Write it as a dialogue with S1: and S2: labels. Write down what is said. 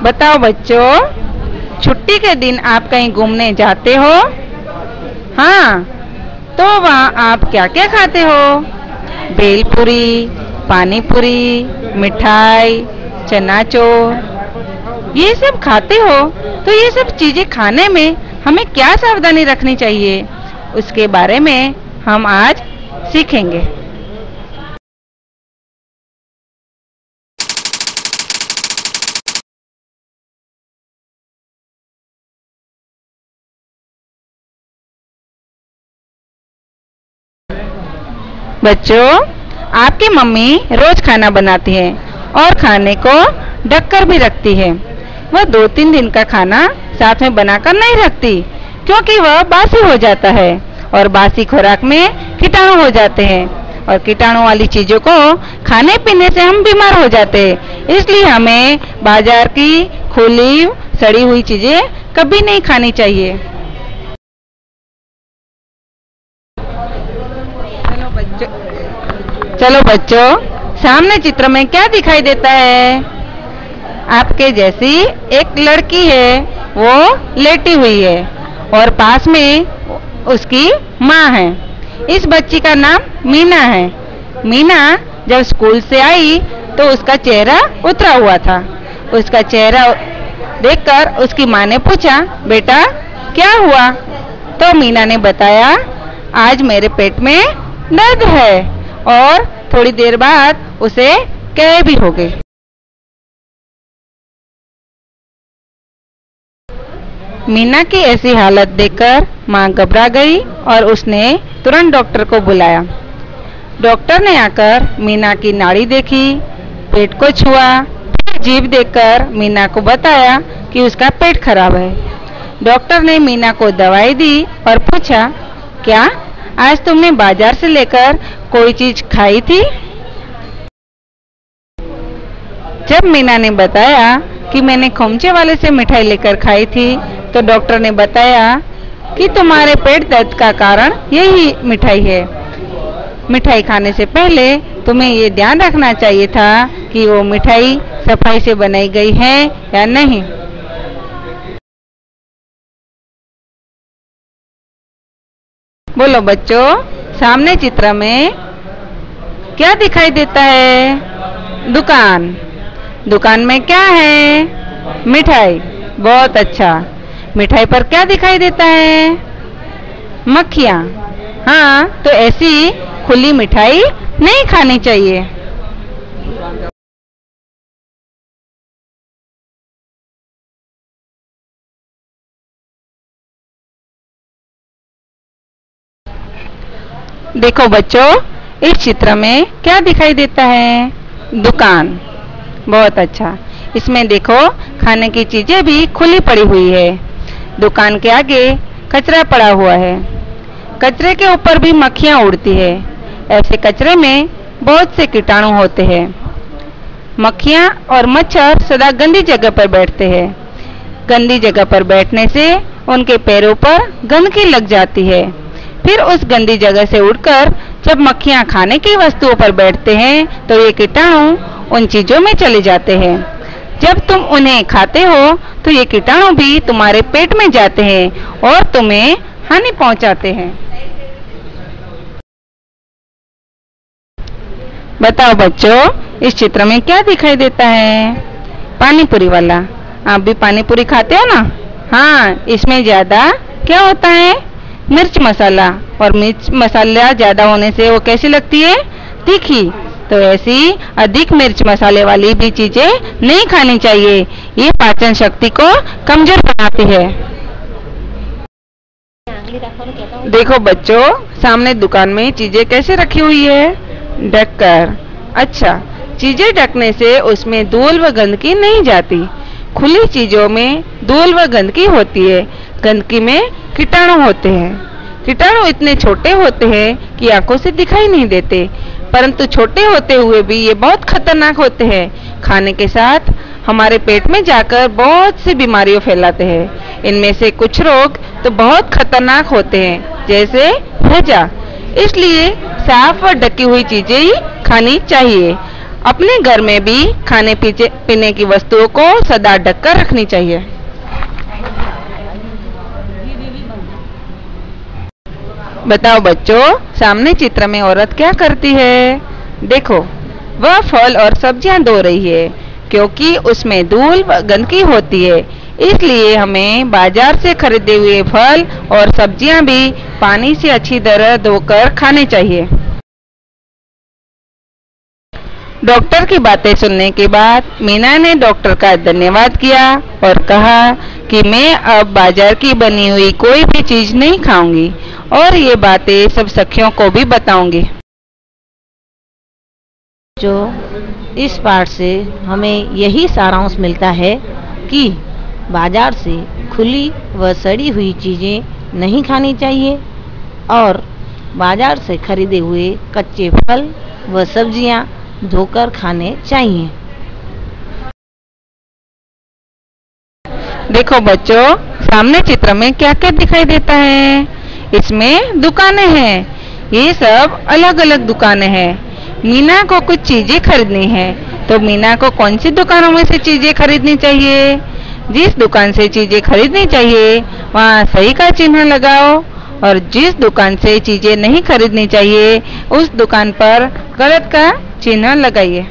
S1: बताओ बच्चों, छुट्टी के दिन आप कहीं घूमने जाते हो? हाँ, तो वहाँ आप क्या क्या खाते हो? भेलपुरी, पानी पूरी, मिठाई, चनाचोर, ये सब खाते हो? तो ये सब चीजें खाने में हमें क्या सावधानी रखनी चाहिए, उसके बारे में हम आज सीखेंगे। बच्चों, आपकी मम्मी रोज खाना बनाती है और खाने को ढककर भी रखती है। वह 2-3 दिन का खाना साथ में बनाकर नहीं रखती, क्योंकि वह बासी हो जाता है और बासी खुराक में कीटाणु हो जाते हैं और कीटाणु वाली चीजों को खाने पीने से हम बीमार हो जाते हैं। इसलिए हमें बाजार की खुली सड़ी हुई चीजें कभी नहीं खानी चाहिए। चलो बच्चों, सामने चित्र में क्या दिखाई देता है? आपके जैसी एक लड़की है, वो लेटी हुई है और पास में उसकी माँ है। इस बच्ची का नाम मीना है। मीना जब स्कूल से आई तो उसका चेहरा उतरा हुआ था। उसका चेहरा देखकर उसकी माँ ने पूछा, बेटा क्या हुआ? तो मीना ने बताया, आज मेरे पेट में दर्द है और थोड़ी देर बाद उसे कैं भी हो गई। मीना की ऐसी हालत देखकर मां घबरा गई और उसने तुरंत डॉक्टर को बुलाया। डॉक्टर ने आकर मीना की नाड़ी देखी, पेट को छुआ, फिर जीभ देखकर मीना को बताया कि उसका पेट खराब है। डॉक्टर ने मीना को दवाई दी और पूछा, क्या आज तुमने बाजार से लेकर कोई चीज खाई थी? जब मीना ने बताया कि मैंने खोमचे वाले से मिठाई लेकर खाई थी, तो डॉक्टर ने बताया कि तुम्हारे पेट दर्द का कारण यही मिठाई है। मिठाई खाने से पहले तुम्हें ये ध्यान रखना चाहिए था कि वो मिठाई सफाई से बनाई गई है या नहीं। बोलो बच्चों, सामने चित्र में क्या दिखाई देता है? दुकान। दुकान में क्या है? मिठाई। बहुत अच्छा। मिठाई पर क्या दिखाई देता है? मक्खियाँ। हाँ, तो ऐसी खुली मिठाई नहीं खानी चाहिए। देखो बच्चों, इस चित्र में क्या दिखाई देता है? दुकान। बहुत अच्छा। इसमें देखो, खाने की चीजें भी खुली पड़ी हुई है। दुकान के आगे कचरा पड़ा हुआ है। कचरे के ऊपर भी मक्खियाँ उड़ती है। ऐसे कचरे में बहुत से कीटाणु होते हैं। मक्खियाँ और मच्छर सदा गंदी जगह पर बैठते हैं। गंदी जगह पर बैठने से उनके पैरों पर गंदगी लग जाती है। फिर उस गंदी जगह से उड़कर जब मक्खियाँ खाने की वस्तुओं पर बैठते हैं तो ये कीटाणु उन चीजों में चले जाते हैं। जब तुम उन्हें खाते हो तो ये कीटाणु भी तुम्हारे पेट में जाते हैं और तुम्हें हानि पहुंचाते हैं। बताओ बच्चों, इस चित्र में क्या दिखाई देता है? पानी पूरी वाला। आप भी पानी पूरी खाते हो ना? हाँ, इसमें ज्यादा क्या होता है? मिर्च मसाला, और मिर्च मसाला ज्यादा होने से वो कैसी लगती है? तीखी। तो ऐसी अधिक मिर्च मसाले वाली भी चीजें नहीं खानी चाहिए। ये पाचन शक्ति को कमजोर बनाती है। देखो बच्चों, सामने दुकान में चीजें कैसे रखी हुई है? ढककर। अच्छा, चीजें ढकने से उसमें धूल व गंदगी नहीं जाती। खुली चीजों में धूल व गंदगी होती है। गंदगी में कीटाणु होते हैं। कीटाणु इतने छोटे होते हैं कि आंखों से दिखाई नहीं देते, परंतु छोटे होते हुए भी ये बहुत खतरनाक होते हैं। खाने के साथ हमारे पेट में जाकर बहुत सी बीमारियां फैलाते हैं। इनमें से कुछ रोग तो बहुत खतरनाक होते हैं, जैसे हैजा। इसलिए साफ और ढकी हुई चीजें ही खानी चाहिए। अपने घर में भी खाने पीने की वस्तुओं को सदा ढककर रखनी चाहिए। बताओ बच्चों, सामने चित्र में औरत क्या करती है? देखो, वह फल और सब्जियां धो रही है क्योंकि उसमें धूल व गंदगी होती है। इसलिए हमें बाजार से खरीदे हुए फल और सब्जियां भी पानी से अच्छी तरह धोकर खाने चाहिए। डॉक्टर की बातें सुनने के बाद मीना ने डॉक्टर का धन्यवाद किया और कहा कि मैं अब बाजार की बनी हुई कोई भी चीज नहीं खाऊंगी और ये बातें सब सखियों को भी बताऊंगी।
S2: जो इस पाठ से हमें यही सारांश मिलता है कि बाजार से खुली व सड़ी हुई चीज़ें नहीं खानी चाहिए और बाजार से खरीदे हुए कच्चे फल व सब्जियां धोकर खाने चाहिए।
S1: देखो बच्चों, सामने चित्र में क्या क्या दिखाई देता है? इसमें दुकानें हैं। ये सब अलग अलग दुकानें हैं। मीना को कुछ चीजें खरीदनी है, तो मीना को कौन सी दुकानों में से चीजें खरीदनी चाहिए? जिस दुकान से चीजें खरीदनी चाहिए वहाँ सही का चिन्ह लगाओ और जिस दुकान से चीजें नहीं खरीदनी चाहिए उस दुकान पर गलत का चिन्ह लगाइए।